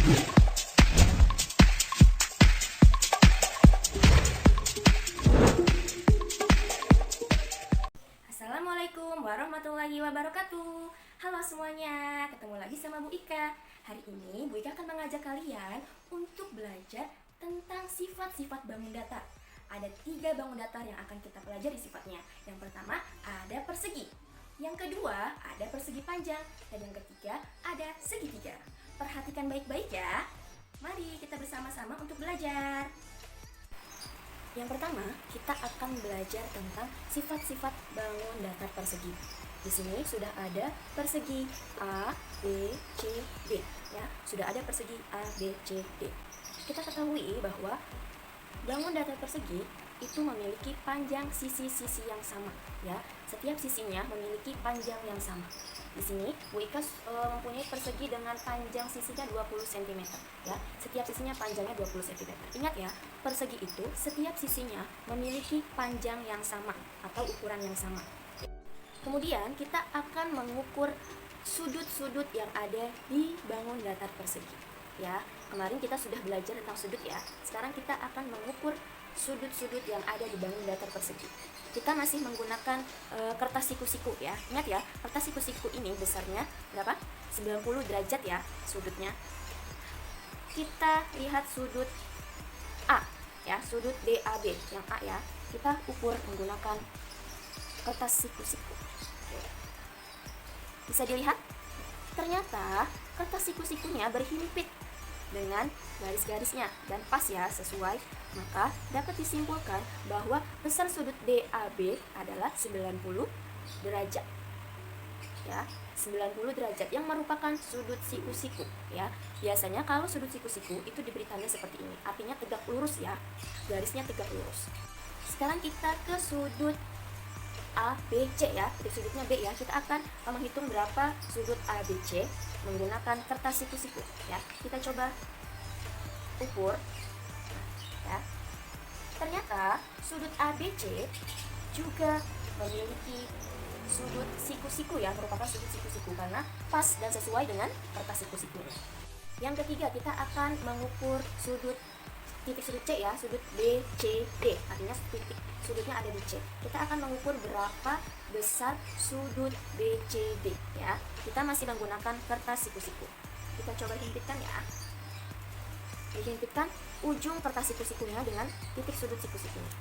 Assalamualaikum warahmatullahi wabarakatuh. Halo semuanya, ketemu lagi sama Bu Ika. Hari ini Bu Ika akan mengajak kalian untuk belajar tentang sifat-sifat bangun datar. Ada 3 bangun datar yang akan kita pelajari sifatnya. Yang pertama ada persegi, yang kedua ada persegi panjang, dan yang ketiga ada segitiga. Perhatikan baik-baik ya. Mari kita bersama-sama untuk belajar. Yang pertama, kita akan belajar tentang sifat-sifat bangun datar persegi. Di sini sudah ada persegi A, B, C, D. Ya, sudah ada persegi A, B, C, D. Kita ketahui bahwa bangun datar persegi itu memiliki panjang sisi-sisi yang sama. Ya, setiap sisinya memiliki panjang yang sama. Di sini Bu Ika mempunyai persegi dengan panjang sisinya 20 cm. Ya, setiap sisinya panjangnya 20 cm. Ingat ya, persegi itu setiap sisinya memiliki panjang yang sama atau ukuran yang sama. Kemudian kita akan mengukur sudut-sudut yang ada di bangun datar persegi. Ya, kemarin kita sudah belajar tentang sudut ya. Sekarang kita akan mengukur sudut-sudut yang ada di bangun datar persegi. Kita masih menggunakan kertas siku-siku ya. Ingat ya, kertas siku-siku ini besarnya berapa? 90 derajat ya sudutnya. Kita lihat sudut A ya, sudut DAB yang A ya. Kita ukur menggunakan kertas siku-siku. Bisa dilihat? Ternyata kertas siku-sikunya berhimpit dengan garis-garisnya dan pas ya, sesuai. Maka dapat disimpulkan bahwa besar sudut DAB adalah 90 derajat. Ya, 90 derajat yang merupakan sudut siku-siku ya. Biasanya kalau sudut siku-siku itu diberi tanda seperti ini, artinya tegak lurus ya. Garisnya tegak lurus. Sekarang kita ke sudut ABC ya, titik sudutnya B ya. Kita akan menghitung berapa sudut ABC menggunakan kertas siku-siku ya. Kita coba ukur ya. Ternyata sudut ABC juga memiliki sudut siku-siku ya, merupakan sudut siku-siku karena pas dan sesuai dengan kertas siku-siku. Yang ketiga, kita akan mengukur titik sudut C ya, sudut BCD, artinya titik sudutnya ada di C. Kita akan mengukur berapa besar sudut BCD ya. Kita masih menggunakan kertas siku-siku. Kita coba himpitkan ya. Dihimpitkan ujung kertas siku-sikunya dengan titik sudut siku-sikunya.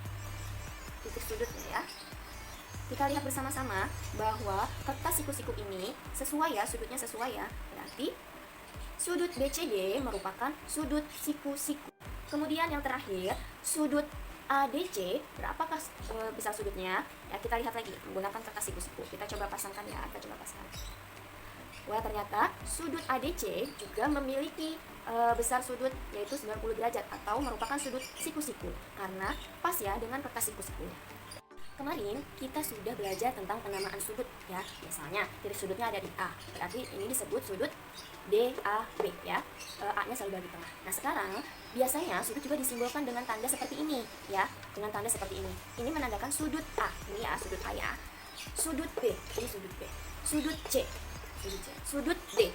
Titik sudutnya ya. Kita lihat bersama-sama bahwa kertas siku-siku ini sesuai ya, sudutnya sesuai ya. Berarti sudut BCD merupakan sudut siku-siku. Kemudian yang terakhir, sudut ADC, berapakah besar sudutnya? Ya, kita lihat lagi menggunakan kertas siku-siku. Kita coba pasangkan ya, kita coba pasangkan. Wah, ternyata sudut ADC juga memiliki besar sudut yaitu 90 derajat atau merupakan sudut siku-siku karena pas ya dengan kertas siku-sikunya. Kemarin kita sudah belajar tentang penamaan sudut ya. Misalnya titik sudutnya ada di A, berarti ini disebut sudut DAB ya. A-nya selalu di tengah. Nah, sekarang biasanya sudut juga disimbolkan dengan tanda seperti ini ya, dengan tanda seperti ini. Ini menandakan sudut A, ini ya sudut A ya. Sudut B, ini sudut B. Sudut C, sudut D,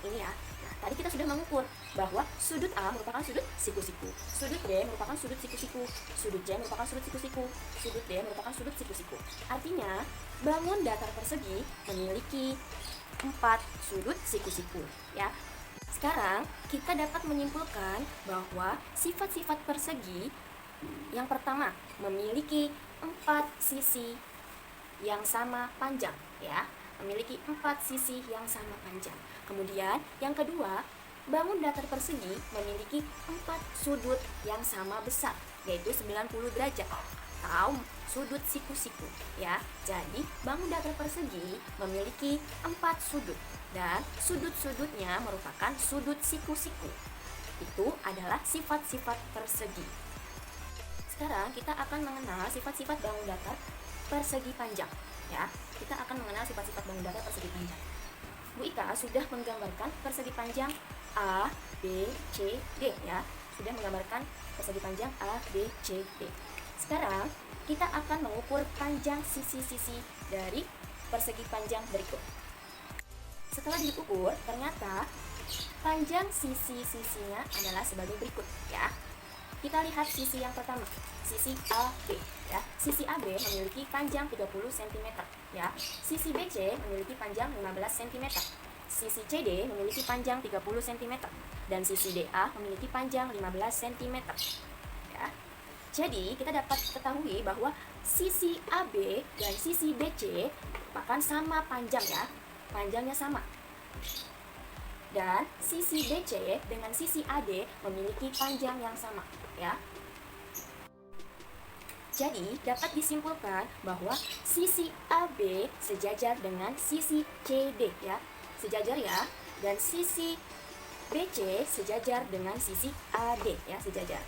ini ya. Nah, tadi kita sudah mengukur bahwa sudut A merupakan sudut siku-siku, sudut B merupakan sudut siku-siku, sudut C merupakan sudut siku-siku, sudut D merupakan sudut siku-siku. Artinya, bangun datar persegi memiliki 4 sudut siku-siku ya. Sekarang kita dapat menyimpulkan bahwa sifat-sifat persegi yang pertama memiliki 4 sisi yang sama panjang ya, memiliki 4 sisi yang sama panjang. Kemudian yang kedua, bangun datar persegi memiliki 4 sudut yang sama besar, yaitu 90 derajat atau sudut siku-siku ya. Jadi bangun datar persegi memiliki 4 sudut dan sudut-sudutnya merupakan sudut siku-siku. Itu adalah sifat-sifat persegi. Sekarang kita akan mengenal sifat-sifat bangun datar persegi panjang ya. Kita akan mengenal sifat-sifat bangun datar persegi panjang. Bu Ika sudah menggambarkan persegi panjang A, B, C, D ya. Sudah menggambarkan persegi panjang A, B, C, D. Sekarang kita akan mengukur panjang sisi-sisi dari persegi panjang berikut. Setelah diukur, ternyata Panjang sisi-sisinya adalah sebagai berikut ya. Kita lihat sisi yang pertama, sisi AB ya. Sisi AB memiliki panjang 30 cm ya. Sisi BC memiliki panjang 15 cm. Sisi CD memiliki panjang 30 cm dan sisi DA memiliki panjang 15 cm ya. Jadi kita dapat ketahui bahwa sisi AB dan sisi BC merupakan sama panjang ya. Panjangnya sama. Dan sisi BC dengan sisi AD memiliki panjang yang sama ya. Jadi dapat disimpulkan bahwa sisi AB sejajar dengan sisi CD ya. Sejajar ya. Dan sisi BC sejajar dengan sisi AD ya, sejajar.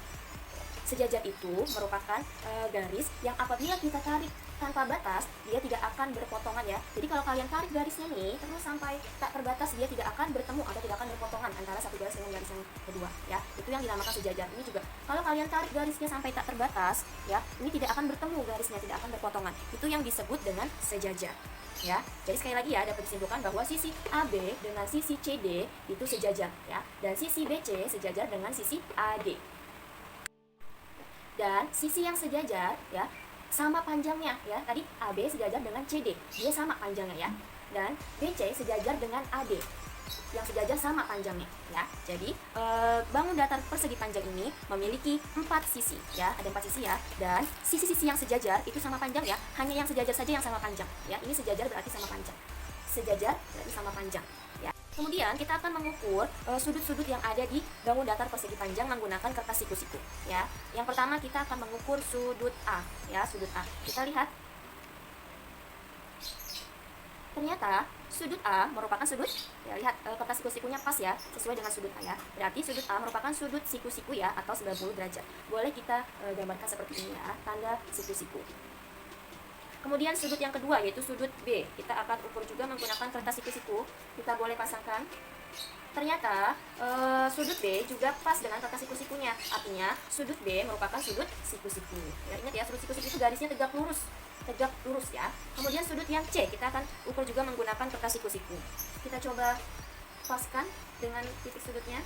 Sejajar itu merupakan garis yang apabila kita tarik tanpa batas, dia tidak akan berpotongan ya. Jadi kalau kalian tarik garisnya nih, terus sampai tak terbatas, dia tidak akan bertemu atau tidak akan berpotongan antara satu garis dengan garis yang kedua ya. Itu yang dinamakan sejajar. Ini juga kalau kalian tarik garisnya sampai tak terbatas ya, ini tidak akan bertemu garisnya, tidak akan berpotongan. Itu yang disebut dengan sejajar ya. Jadi sekali lagi ya, dapat disimpulkan bahwa sisi AB dengan sisi CD itu sejajar ya, dan sisi BC sejajar dengan sisi AD. Dan sisi yang sejajar ya, sama panjangnya ya. Tadi AB sejajar dengan CD, dia sama panjangnya ya. Dan BC sejajar dengan AD, yang sejajar sama panjangnya ya. Jadi bangun datar persegi panjang ini memiliki 4 sisi ya, ada 4 sisi ya. Dan sisi-sisi yang sejajar itu sama panjang ya, hanya yang sejajar saja yang sama panjang ya. Ini sejajar berarti sama panjang, sejajar berarti sama panjang ya. Kemudian kita akan mengukur sudut-sudut yang ada di bangun datar persegi panjang menggunakan kertas siku-siku ya. Yang pertama kita akan mengukur sudut A ya, sudut A. Kita lihat. Ternyata sudut A merupakan sudut ya, lihat kertas siku-sikunya pas ya, sesuai dengan sudut A ya. Berarti sudut A merupakan sudut siku-siku ya, atau 90 derajat. Boleh kita gambarkan seperti ini ya, tanda siku-siku. Kemudian sudut yang kedua yaitu sudut B. Kita akan ukur juga menggunakan kertas siku-siku. Kita boleh pasangkan. Ternyata sudut B juga pas dengan kertas siku-sikunya. Artinya sudut B merupakan sudut siku-siku. Ya, ingat ya, sudut siku-siku itu garisnya tegak lurus ya. Kemudian sudut yang C kita akan ukur juga menggunakan kertas siku-siku. Kita coba paskan dengan titik sudutnya.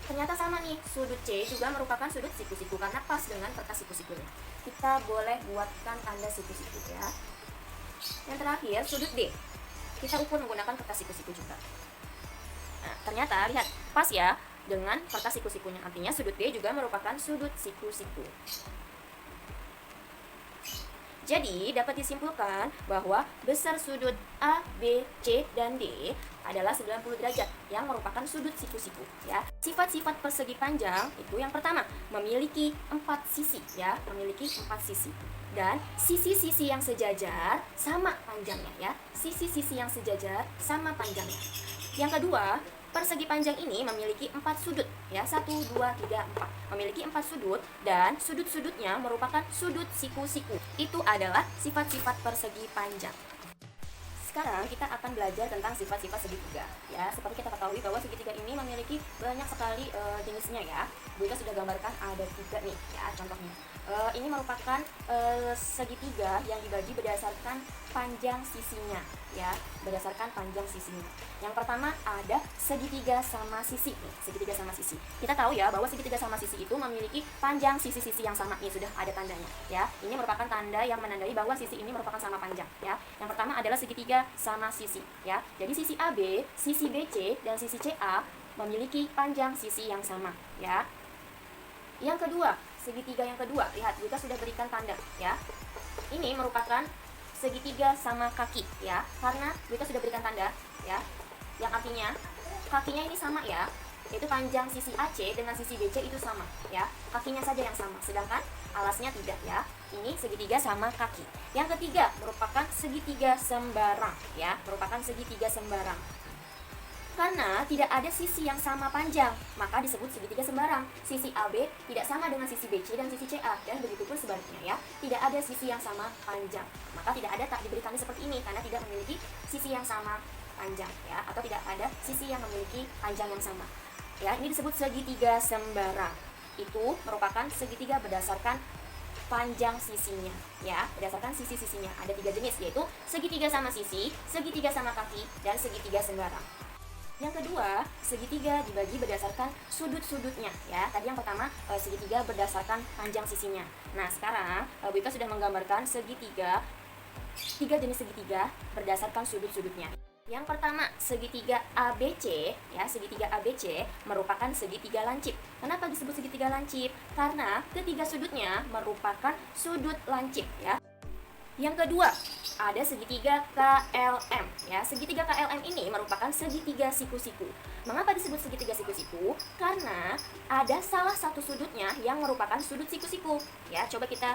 Ternyata sama nih, sudut C juga merupakan sudut siku-siku karena pas dengan kertas siku-sikunya. Kita boleh buatkan tanda siku-siku ya. Yang terakhir, sudut D. Kita ukur menggunakan kertas siku-siku juga. Nah, ternyata lihat, pas ya dengan kertas siku-sikunya. Artinya sudut D juga merupakan sudut siku-siku. Jadi dapat disimpulkan bahwa besar sudut A, B, C, dan D adalah 90 derajat yang merupakan sudut siku-siku ya. Sifat-sifat persegi panjang itu yang pertama, memiliki 4 sisi ya, memiliki 4 sisi. Dan sisi-sisi yang sejajar sama panjangnya ya. Sisi-sisi yang sejajar sama panjangnya. Yang kedua, persegi panjang ini memiliki 4 sudut ya, 1, 2, 3, 4. Memiliki 4 sudut dan sudut-sudutnya merupakan sudut siku-siku. Itu adalah sifat-sifat persegi panjang. Sekarang kita akan belajar tentang sifat-sifat segitiga ya. Seperti kita ketahui bahwa segitiga ini memiliki banyak sekali jenisnya ya. Kita sudah gambarkan ada 3 nih ya contohnya. Ini merupakan segitiga yang dibagi berdasarkan panjang sisinya ya, berdasarkan panjang sisinya. Yang pertama ada segitiga sama sisi nih, segitiga sama sisi. Kita tahu ya bahwa segitiga sama sisi itu memiliki panjang sisi-sisi yang sama. Nih sudah ada tandanya ya. Ini merupakan tanda yang menandai bahwa sisi ini merupakan sama panjang ya. Yang pertama adalah segitiga sama sisi ya. Jadi sisi AB, sisi BC, dan sisi CA memiliki panjang sisi yang sama ya. Yang kedua, segitiga yang kedua, lihat kita sudah berikan tanda ya. Ini merupakan segitiga sama kaki ya, karena kita sudah berikan tanda ya, yang artinya kakinya ini sama ya, yaitu panjang sisi AC dengan sisi BC itu sama ya, kakinya saja yang sama, sedangkan alasnya tidak ya. Ini segitiga sama kaki. Yang ketiga merupakan segitiga sembarang ya, merupakan segitiga sembarang. Karena tidak ada sisi yang sama panjang, maka disebut segitiga sembarang. Sisi AB tidak sama dengan sisi BC dan sisi CA, dan begitu pun sebaliknya ya. Tidak ada sisi yang sama panjang, maka tidak ada, tak diberikannya seperti ini karena tidak memiliki sisi yang sama panjang ya, atau tidak ada sisi yang memiliki panjang yang sama. Ya, ini disebut segitiga sembarang. Itu merupakan segitiga berdasarkan panjang sisinya ya, berdasarkan sisi-sisinya. Ada 3 jenis, yaitu segitiga sama sisi, segitiga sama kaki, dan segitiga sembarang. Yang kedua, segitiga dibagi berdasarkan sudut-sudutnya ya. Tadi yang pertama segitiga berdasarkan panjang sisinya. Nah, sekarang Bu Ika sudah menggambarkan segitiga, tiga jenis segitiga berdasarkan sudut-sudutnya. Yang pertama, segitiga ABC ya, segitiga ABC merupakan segitiga lancip. Kenapa disebut segitiga lancip? Karena ketiga sudutnya merupakan sudut lancip ya. Yang kedua, ada segitiga KLM ya. Segitiga KLM ini merupakan segitiga siku-siku. Mengapa disebut segitiga siku-siku? Karena ada salah satu sudutnya yang merupakan sudut siku-siku. Ya, coba kita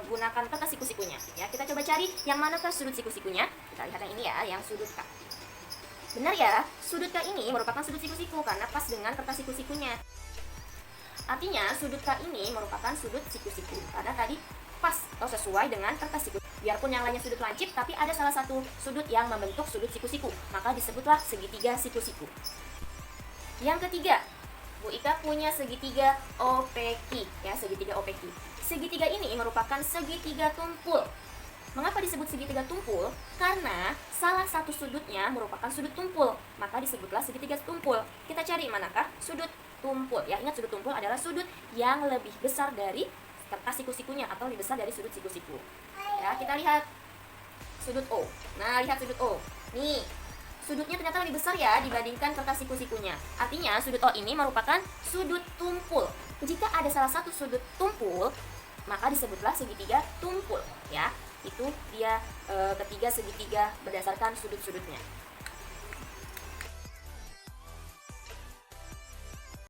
gunakan peta siku-sikunya. Ya, kita coba cari yang manakah sudut siku-sikunya. Kita lihat yang ini ya, yang sudut K. Benar ya, sudut K ini merupakan sudut siku-siku karena pas dengan peta siku-sikunya. Artinya sudut K ini merupakan sudut siku-siku karena tadi pas atau sesuai dengan kertas siku. Biarpun yang lainnya sudut lancip, tapi ada salah satu sudut yang membentuk sudut siku-siku, maka disebutlah segitiga siku-siku. Yang ketiga, Bu Ika punya segitiga OPQ ya, segitiga OPQ. Segitiga ini merupakan segitiga tumpul. Mengapa disebut segitiga tumpul? Karena salah satu sudutnya merupakan sudut tumpul, maka disebutlah segitiga tumpul. Kita cari manakah sudut tumpul ya. Ingat, sudut tumpul adalah sudut yang lebih besar dari kertas siku-sikunya atau lebih besar dari sudut siku-siku. Ya, kita lihat sudut O. Nah, lihat sudut O. Nih, sudutnya ternyata lebih besar ya dibandingkan kertas siku-sikunya. Artinya sudut O ini merupakan sudut tumpul. Jika ada salah satu sudut tumpul, maka disebutlah segitiga tumpul ya. Itu dia ketiga segitiga berdasarkan sudut-sudutnya.